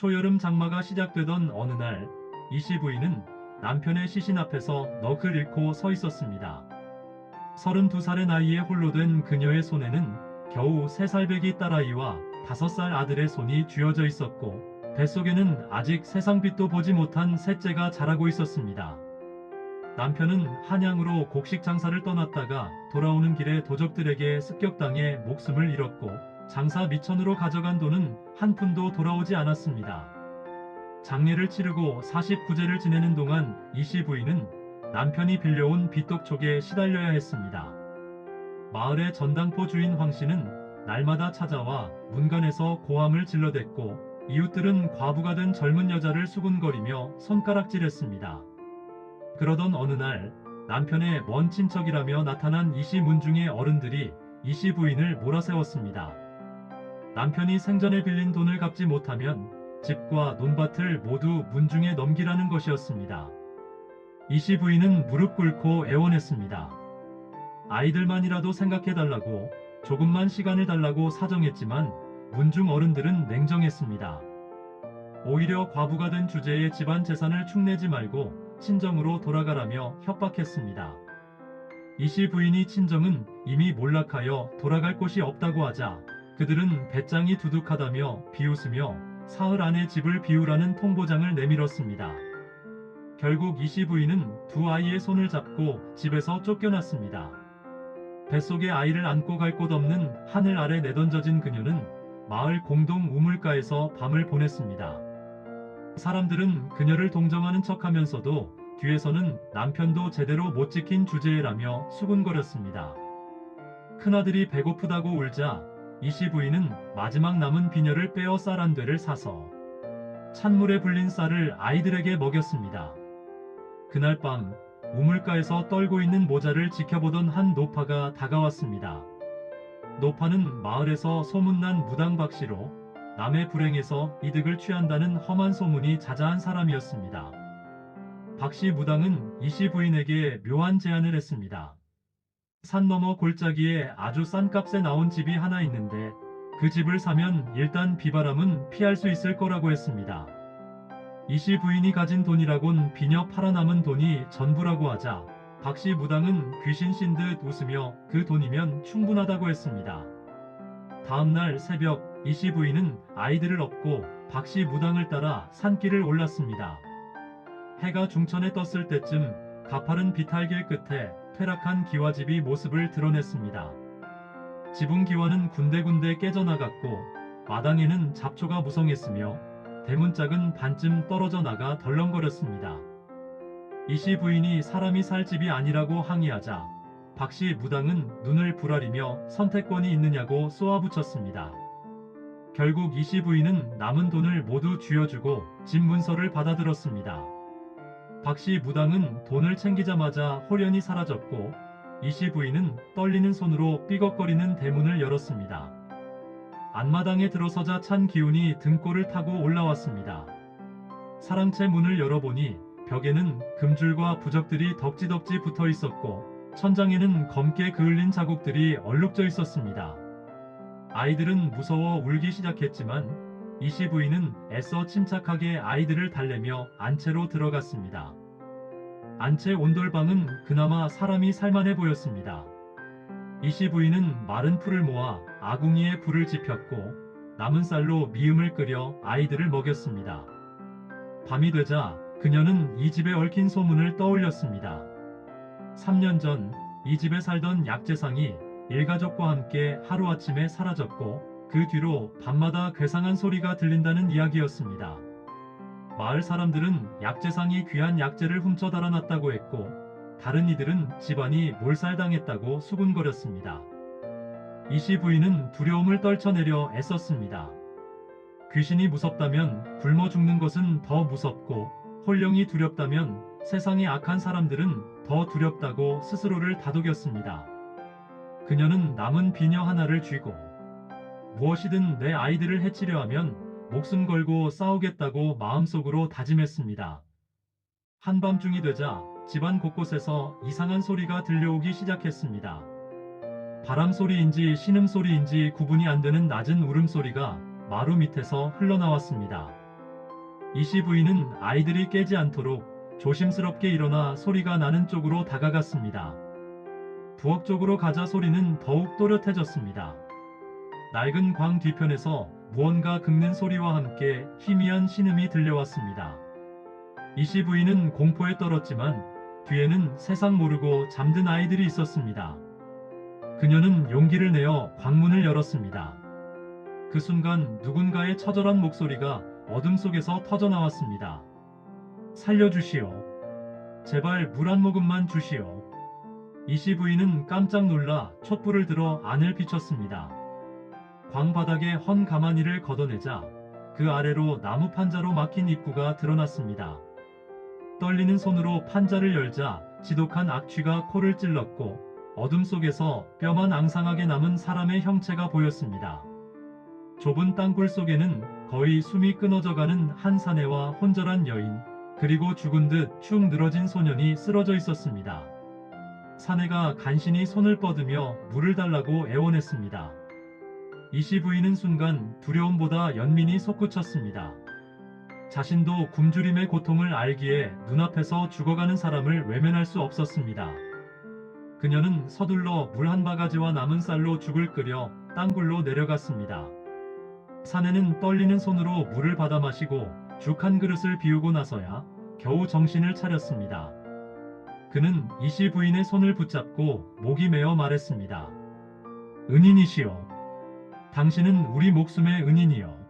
초여름 장마가 시작되던 어느 날, 이씨 부인은 남편의 시신 앞에서 넋을 잃고 서 있었습니다. 32살의 나이에 홀로 된 그녀의 손에는 겨우 3살 배기 딸아이와 5살 아들의 손이 쥐어져 있었고, 뱃속에는 아직 세상빛도 보지 못한 셋째가 자라고 있었습니다. 남편은 한양으로 곡식 장사를 떠났다가 돌아오는 길에 도적들에게 습격당해 목숨을 잃었고, 장사 미천으로 가져간 돈은 한 푼도 돌아오지 않았습니다. 장례를 치르고 49제를 지내는 동안 이씨 부인은 남편이 빌려온 빚독촉에 시달려야 했습니다. 마을의 전당포 주인 황 씨는 날마다 찾아와 문간에서 고함을 질러댔고, 이웃들은 과부가 된 젊은 여자를 수군거리며 손가락질했습니다. 그러던 어느 날, 남편의 먼 친척이라며 나타난 이씨 문중의 어른들이 이씨 부인을 몰아세웠습니다. 남편이 생전에 빌린 돈을 갚지 못하면 집과 논밭을 모두 문중에 넘기라는 것이었습니다. 이씨 부인은 무릎 꿇고 애원했습니다. 아이들만이라도 생각해달라고, 조금만 시간을 달라고 사정했지만 문중 어른들은 냉정했습니다. 오히려 과부가 된 주제에 집안 재산을 축내지 말고 친정으로 돌아가라며 협박했습니다. 이씨 부인이 친정은 이미 몰락하여 돌아갈 곳이 없다고 하자 그들은 배짱이 두둑하다며 비웃으며 사흘 안에 집을 비우라는 통보장을 내밀었습니다. 결국 이씨 부인은 두 아이의 손을 잡고 집에서 쫓겨났습니다. 뱃속에 아이를 안고 갈 곳 없는 하늘 아래 내던져진 그녀는 마을 공동 우물가에서 밤을 보냈습니다. 사람들은 그녀를 동정하는 척하면서도 뒤에서는 남편도 제대로 못 지킨 주제라며 수군거렸습니다. 큰아들이 배고프다고 울자 이씨 부인은 마지막 남은 비녀를 빼어 쌀 한 되를 사서 찬물에 불린 쌀을 아이들에게 먹였습니다. 그날 밤 우물가에서 떨고 있는 모자를 지켜보던 한 노파가 다가왔습니다. 노파는 마을에서 소문난 무당 박씨로 남의 불행에서 이득을 취한다는 험한 소문이 자자한 사람이었습니다. 박씨 무당은 이씨 부인에게 묘한 제안을 했습니다. 산 너머 골짜기에 아주 싼 값에 나온 집이 하나 있는데 그 집을 사면 일단 비바람은 피할 수 있을 거라고 했습니다. 이씨 부인이 가진 돈이라곤 비녀 팔아 남은 돈이 전부라고 하자 박씨 무당은 귀신 신 듯 웃으며 그 돈이면 충분하다고 했습니다. 다음날 새벽 이씨 부인은 아이들을 업고 박씨 무당을 따라 산길을 올랐습니다. 해가 중천에 떴을 때쯤 가파른 비탈길 끝에 퇴락한 기와집이 모습을 드러냈습니다. 지붕 기와는 군데군데 깨져나갔고 마당에는 잡초가 무성했으며 대문짝은 반쯤 떨어져 나가 덜렁거렸습니다. 이씨 부인이 사람이 살 집이 아니라고 항의하자 박씨 무당은 눈을 부라리며 선택권이 있느냐고 쏘아붙였습니다. 결국 이씨 부인은 남은 돈을 모두 쥐어주고 집 문서를 받아들었습니다. 박씨 무당은 돈을 챙기자마자 홀연히 사라졌고 이씨 부인은 떨리는 손으로 삐걱거리는 대문을 열었습니다. 앞마당에 들어서자 찬 기운이 등골을 타고 올라왔습니다. 사랑채 문을 열어보니 벽에는 금줄과 부적들이 덕지덕지 붙어 있었고 천장에는 검게 그을린 자국들이 얼룩져 있었습니다. 아이들은 무서워 울기 시작했지만 이씨 부인은 애써 침착하게 아이들을 달래며 안채로 들어갔습니다. 안채 온돌방은 그나마 사람이 살만해 보였습니다. 이씨 부인은 마른 풀을 모아 아궁이에 불을 지폈고 남은 쌀로 미음을 끓여 아이들을 먹였습니다. 밤이 되자 그녀는 이 집에 얽힌 소문을 떠올렸습니다. 3년 전 이 집에 살던 약재상이 일가족과 함께 하루아침에 사라졌고 그 뒤로 밤마다 괴상한 소리가 들린다는 이야기였습니다. 마을 사람들은 약재상이 귀한 약재를 훔쳐 달아났다고 했고 다른 이들은 집안이 몰살당했다고 수군거렸습니다. 이씨 부인은 두려움을 떨쳐내려 애썼습니다. 귀신이 무섭다면 굶어 죽는 것은 더 무섭고 혼령이 두렵다면 세상의 악한 사람들은 더 두렵다고 스스로를 다독였습니다. 그녀는 남은 비녀 하나를 쥐고 무엇이든 내 아이들을 해치려 하면 목숨 걸고 싸우겠다고 마음속으로 다짐했습니다. 한밤중이 되자 집안 곳곳에서 이상한 소리가 들려오기 시작했습니다. 바람 소리인지 신음소리인지 구분이 안 되는 낮은 울음소리가 마루 밑에서 흘러나왔습니다. 이씨 부인은 아이들이 깨지 않도록 조심스럽게 일어나 소리가 나는 쪽으로 다가갔습니다. 부엌 쪽으로 가자 소리는 더욱 또렷해졌습니다. 낡은 광 뒤편에서 무언가 긁는 소리와 함께 희미한 신음이 들려왔습니다. 이씨 부인은 공포에 떨었지만 뒤에는 세상 모르고 잠든 아이들이 있었습니다. 그녀는 용기를 내어 광문을 열었습니다. 그 순간 누군가의 처절한 목소리가 어둠 속에서 터져나왔습니다. 살려주시오. 제발 물 한 모금만 주시오. 이씨 부인은 깜짝 놀라 촛불을 들어 안을 비췄습니다. 광 바닥에 헌 가마니를 걷어내자 그 아래로 나무 판자로 막힌 입구가 드러났습니다. 떨리는 손으로 판자를 열자 지독한 악취가 코를 찔렀고 어둠 속에서 뼈만 앙상하게 남은 사람의 형체가 보였습니다. 좁은 땅굴 속에는 거의 숨이 끊어져가는 한 사내와 혼절한 여인, 그리고 죽은 듯 축 늘어진 소년이 쓰러져 있었습니다. 사내가 간신히 손을 뻗으며 물을 달라고 애원했습니다. 이씨 부인은 순간 두려움보다 연민이 솟구쳤습니다. 자신도 굶주림의 고통을 알기에 눈앞에서 죽어가는 사람을 외면할 수 없었습니다. 그녀는 서둘러 물 한 바가지와 남은 쌀로 죽을 끓여 땅굴로 내려갔습니다. 사내는 떨리는 손으로 물을 받아 마시고 죽 한 그릇을 비우고 나서야 겨우 정신을 차렸습니다. 그는 이씨 부인의 손을 붙잡고 목이 메어 말했습니다. 은인이시여. 당신은 우리 목숨의 은인이여.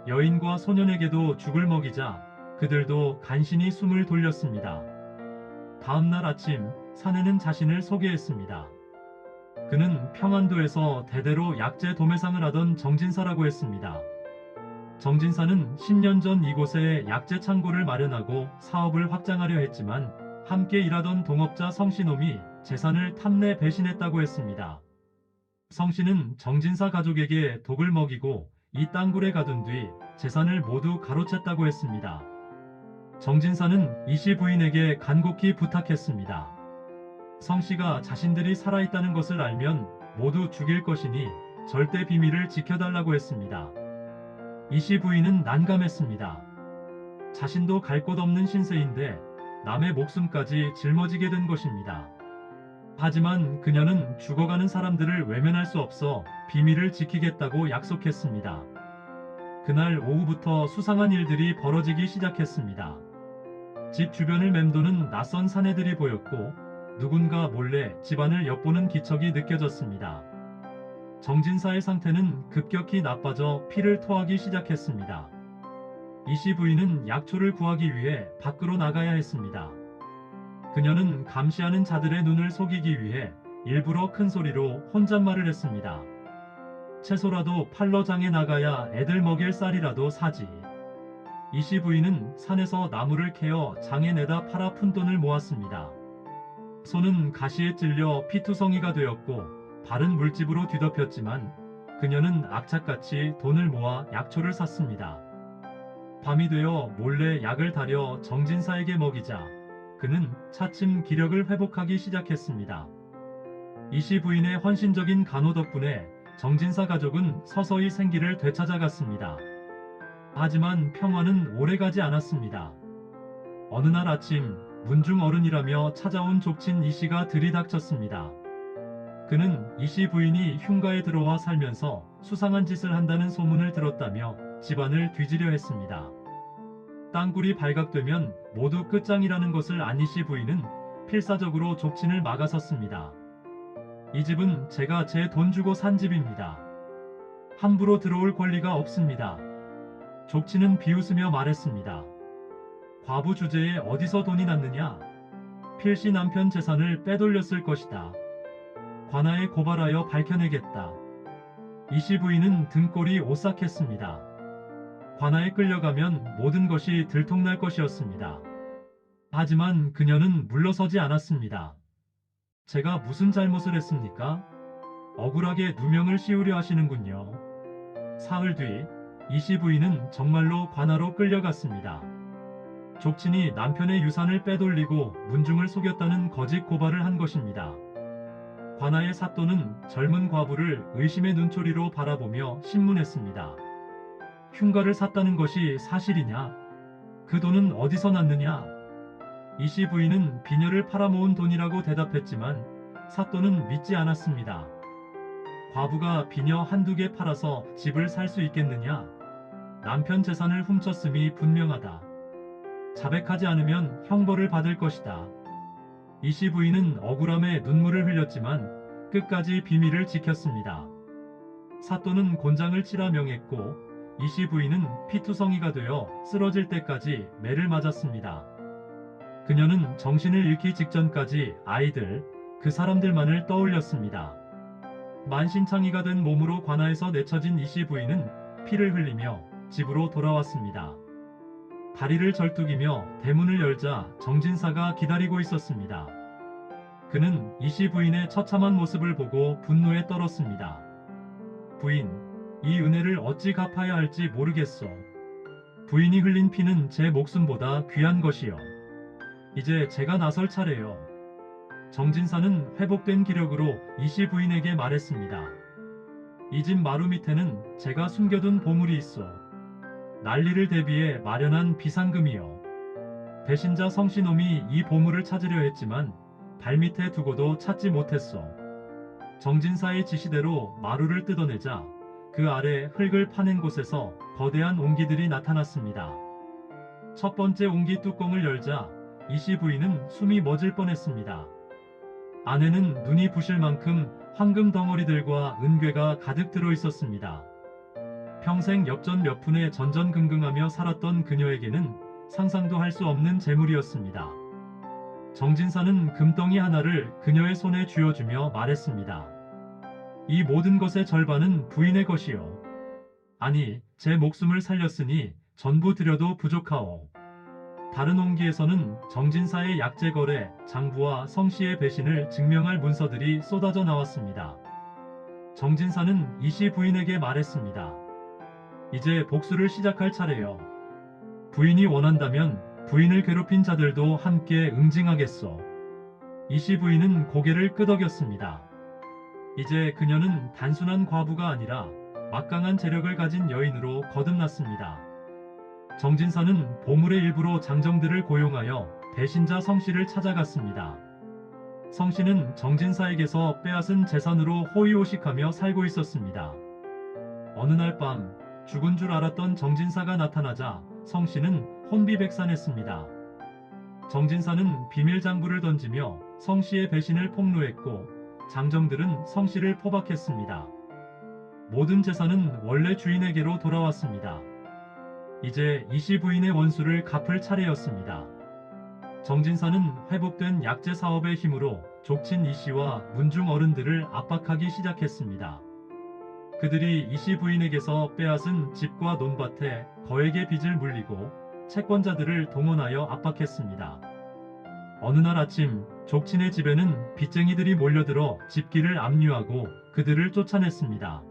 여인과 소년에게도 죽을 먹이자 그들도 간신히 숨을 돌렸습니다. 다음 날 아침 사내는 자신을 소개했습니다. 그는 평안도에서 대대로 약재 도매상을 하던 정진사라고 했습니다. 정진사는 10년 전 이곳에 약재 창고를 마련하고 사업을 확장하려 했지만 함께 일하던 동업자 성씨놈이 재산을 탐내 배신했다고 했습니다. 성씨는 정진사 가족에게 독을 먹이고 이 땅굴에 가둔 뒤 재산을 모두 가로챘다고 했습니다. 정진사는 이씨 부인에게 간곡히 부탁했습니다. 성씨가 자신들이 살아있다는 것을 알면 모두 죽일 것이니 절대 비밀을 지켜달라고 했습니다. 이씨 부인은 난감했습니다. 자신도 갈 곳 없는 신세인데 남의 목숨까지 짊어지게 된 것입니다. 하지만 그녀는 죽어가는 사람들을 외면할 수 없어 비밀을 지키겠다고 약속했습니다. 그날 오후부터 수상한 일들이 벌어지기 시작했습니다. 집 주변을 맴도는 낯선 사내들이 보였고 누군가 몰래 집안을 엿보는 기척이 느껴졌습니다. 정진사의 상태는 급격히 나빠져 피를 토하기 시작했습니다. 이씨 부인은 약초를 구하기 위해 밖으로 나가야 했습니다. 그녀는 감시하는 자들의 눈을 속이기 위해 일부러 큰 소리로 혼잣말을 했습니다. 채소라도 팔러 장에 나가야 애들 먹일 쌀이라도 사지. 이씨 부인은 산에서 나무를 캐어 장에 내다 팔아 푼 돈을 모았습니다. 손은 가시에 찔려 피투성이가 되었고 발은 물집으로 뒤덮였지만 그녀는 악착같이 돈을 모아 약초를 샀습니다. 밤이 되어 몰래 약을 다려 정진사에게 먹이자 그는 차츰 기력을 회복하기 시작했습니다. 이씨 부인의 헌신적인 간호 덕분에 정진사 가족은 서서히 생기를 되찾아갔습니다. 하지만 평화는 오래가지 않았습니다. 어느 날 아침 문중 어른이라며 찾아온 족친 이씨가 들이닥쳤습니다. 그는 이씨 부인이 흉가에 들어와 살면서 수상한 짓을 한다는 소문을 들었다며 집안을 뒤지려 했습니다. 땅굴이 발각되면 모두 끝장이라는 것을 안 이씨 부인은 필사적으로 족친을 막아섰습니다. 이 집은 제가 제 돈 주고 산 집입니다. 함부로 들어올 권리가 없습니다. 족친은 비웃으며 말했습니다. 과부 주제에 어디서 돈이 났느냐? 필시 남편 재산을 빼돌렸을 것이다. 관아에 고발하여 밝혀내겠다. 이씨 부인은 등골이 오싹했습니다. 관아에 끌려가면 모든 것이 들통날 것이었습니다. 하지만 그녀는 물러서지 않았습니다. 제가 무슨 잘못을 했습니까? 억울하게 누명을 씌우려 하시는군요. 사흘 뒤 이씨 부인은 정말로 관아로 끌려갔습니다. 족친이 남편의 유산을 빼돌리고 문중을 속였다는 거짓 고발을 한 것입니다. 관아의 사또는 젊은 과부를 의심의 눈초리로 바라보며 신문했습니다. 흉가를 샀다는 것이 사실이냐? 그 돈은 어디서 났느냐? 이씨 부인은 비녀를 팔아모은 돈이라고 대답했지만 사또는 믿지 않았습니다. 과부가 비녀 한두 개 팔아서 집을 살 수 있겠느냐? 남편 재산을 훔쳤음이 분명하다. 자백하지 않으면 형벌을 받을 것이다. 이씨 부인은 억울함에 눈물을 흘렸지만 끝까지 비밀을 지켰습니다. 사또는 곤장을 치라 명했고 이씨 부인은 피투성이가 되어 쓰러질 때까지 매를 맞았습니다. 그녀는 정신을 잃기 직전까지 아이들, 그 사람들만을 떠올렸습니다. 만신창이가 된 몸으로 관아에서 내쳐진 이씨 부인은 피를 흘리며 집으로 돌아왔습니다. 다리를 절뚝이며 대문을 열자 정진사가 기다리고 있었습니다. 그는 이씨 부인의 처참한 모습을 보고 분노에 떨었습니다. 부인, 이 은혜를 어찌 갚아야 할지 모르겠소. 부인이 흘린 피는 제 목숨보다 귀한 것이요. 이제 제가 나설 차례요. 정진사는 회복된 기력으로 이씨 부인에게 말했습니다. 이 집 마루 밑에는 제가 숨겨둔 보물이 있어. 난리를 대비해 마련한 비상금이요. 배신자 성씨놈이 이 보물을 찾으려 했지만 발밑에 두고도 찾지 못했어. 정진사의 지시대로 마루를 뜯어내자 그 아래 흙을 파낸 곳에서 거대한 옹기들이 나타났습니다. 첫 번째 옹기 뚜껑을 열자 이씨 부인은 숨이 멎을 뻔했습니다. 안에는 눈이 부실 만큼 황금 덩어리들과 은괴가 가득 들어 있었습니다. 평생 엽전 몇 푼에 전전긍긍하며 살았던 그녀에게는 상상도 할 수 없는 재물이었습니다. 정진사는 금덩이 하나를 그녀의 손에 쥐어주며 말했습니다. 이 모든 것의 절반은 부인의 것이요. 아니, 제 목숨을 살렸으니 전부 드려도 부족하오. 다른 옹기에서는 정진사의 약재 거래, 장부와 성씨의 배신을 증명할 문서들이 쏟아져 나왔습니다. 정진사는 이씨 부인에게 말했습니다. 이제 복수를 시작할 차례요. 부인이 원한다면 부인을 괴롭힌 자들도 함께 응징하겠소. 이씨 부인은 고개를 끄덕였습니다. 이제 그녀는 단순한 과부가 아니라 막강한 재력을 가진 여인으로 거듭났습니다. 정진사는 보물의 일부로 장정들을 고용하여 배신자 성씨를 찾아갔습니다. 성씨는 정진사에게서 빼앗은 재산으로 호의호식하며 살고 있었습니다. 어느 날 밤 죽은 줄 알았던 정진사가 나타나자 성씨는 혼비백산했습니다. 정진사는 비밀장부를 던지며 성씨의 배신을 폭로했고 장정들은 성씨를 포박했습니다. 모든 재산은 원래 주인에게로 돌아왔습니다. 이제 이씨 부인의 원수를 갚을 차례였습니다. 정진사는 회복된 약재 사업의 힘으로 족친 이씨와 문중 어른들을 압박하기 시작했습니다. 그들이 이씨 부인에게서 빼앗은 집과 논밭에 거액의 빚을 물리고 채권자들을 동원하여 압박했습니다. 어느 날 아침 족친의 집에는 빚쟁이들이 몰려들어 집기를 압류하고 그들을 쫓아냈습니다.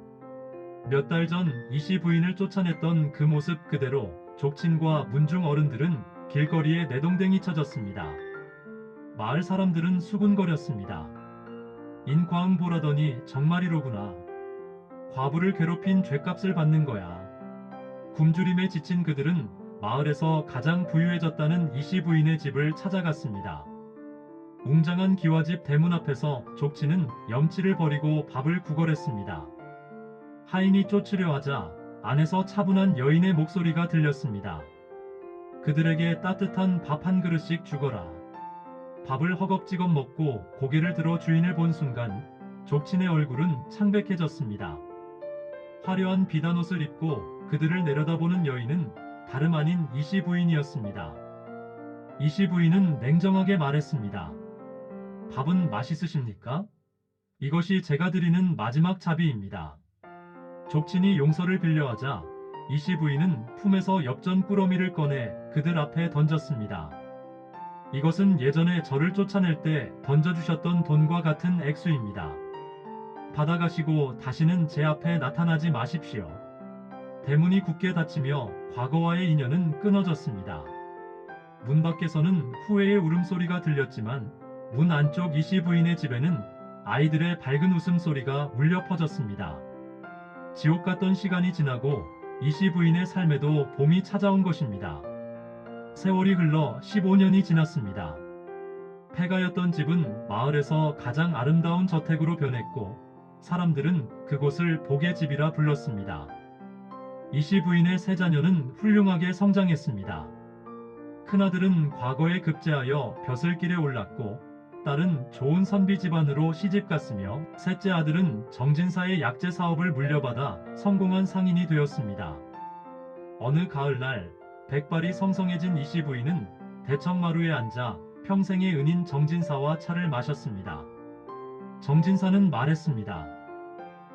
몇 달 전 이씨 부인을 쫓아냈던 그 모습 그대로 족친과 문중 어른들은 길거리에 내동댕이 쳐졌습니다. 마을 사람들은 수군거렸습니다. 인과응 보라더니 정말이로구나. 과부를 괴롭힌 죗값을 받는 거야. 굶주림에 지친 그들은 마을에서 가장 부유해졌다는 이씨 부인의 집을 찾아갔습니다. 웅장한 기와집 대문 앞에서 족친은 염치를 버리고 밥을 구걸했습니다. 하인이 쫓으려 하자 안에서 차분한 여인의 목소리가 들렸습니다. 그들에게 따뜻한 밥 한 그릇씩 주거라. 밥을 허겁지겁 먹고 고개를 들어 주인을 본 순간 족친의 얼굴은 창백해졌습니다. 화려한 비단옷을 입고 그들을 내려다보는 여인은 다름 아닌 이씨 부인이었습니다. 이씨 부인은 냉정하게 말했습니다. 밥은 맛있으십니까? 이것이 제가 드리는 마지막 자비입니다. 족친이 용서를 빌려하자 이씨 부인은 품에서 엽전 꾸러미를 꺼내 그들 앞에 던졌습니다. 이것은 예전에 저를 쫓아낼 때 던져주셨던 돈과 같은 액수입니다. 받아가시고 다시는 제 앞에 나타나지 마십시오. 대문이 굳게 닫히며 과거와의 인연은 끊어졌습니다. 문 밖에서는 후회의 울음소리가 들렸지만 문 안쪽 이씨 부인의 집에는 아이들의 밝은 웃음소리가 울려 퍼졌습니다. 지옥 같던 시간이 지나고 이씨 부인의 삶에도 봄이 찾아온 것입니다. 세월이 흘러 15년이 지났습니다. 폐가였던 집은 마을에서 가장 아름다운 저택으로 변했고 사람들은 그곳을 복의 집이라 불렀습니다. 이씨 부인의 세 자녀는 훌륭하게 성장했습니다. 큰아들은 과거에 급제하여 벼슬길에 올랐고 딸은 좋은 선비 집안으로 시집갔으며 셋째 아들은 정진사의 약재 사업을 물려받아 성공한 상인이 되었습니다. 어느 가을날 백발이 성성해진 이씨 부인은 대청마루에 앉아 평생의 은인 정진사와 차를 마셨습니다. 정진사는 말했습니다.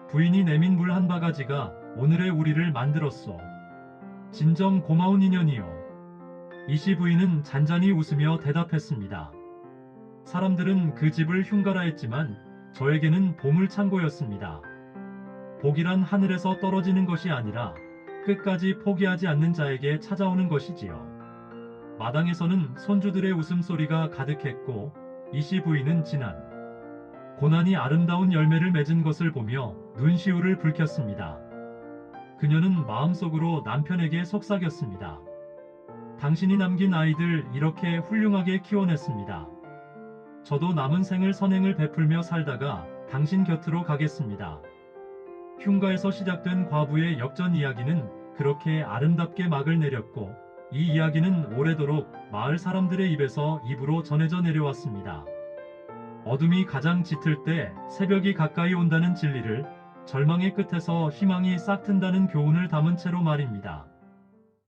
부인이 내민 물 한 바가지가 오늘의 우리를 만들었소. 진정 고마운 인연이요. 이씨 부인은 잔잔히 웃으며 대답했습니다. 사람들은 그 집을 흉가라했지만 저에게는 보물창고였습니다. 복이란 하늘에서 떨어지는 것이 아니라 끝까지 포기하지 않는 자에게 찾아오는 것이지요. 마당에서는 손주들의 웃음소리가 가득했고 이씨 부인은 지난 고난이 아름다운 열매를 맺은 것을 보며 눈시울을 붉혔습니다. 그녀는 마음속으로 남편에게 속삭였습니다. 당신이 남긴 아이들 이렇게 훌륭하게 키워냈습니다. 저도 남은 생을 선행을 베풀며 살다가 당신 곁으로 가겠습니다. 흉가에서 시작된 과부의 역전 이야기는 그렇게 아름답게 막을 내렸고 이 이야기는 오래도록 마을 사람들의 입에서 입으로 전해져 내려왔습니다. 어둠이 가장 짙을 때 새벽이 가까이 온다는 진리를, 절망의 끝에서 희망이 싹튼다는 교훈을 담은 채로 말입니다.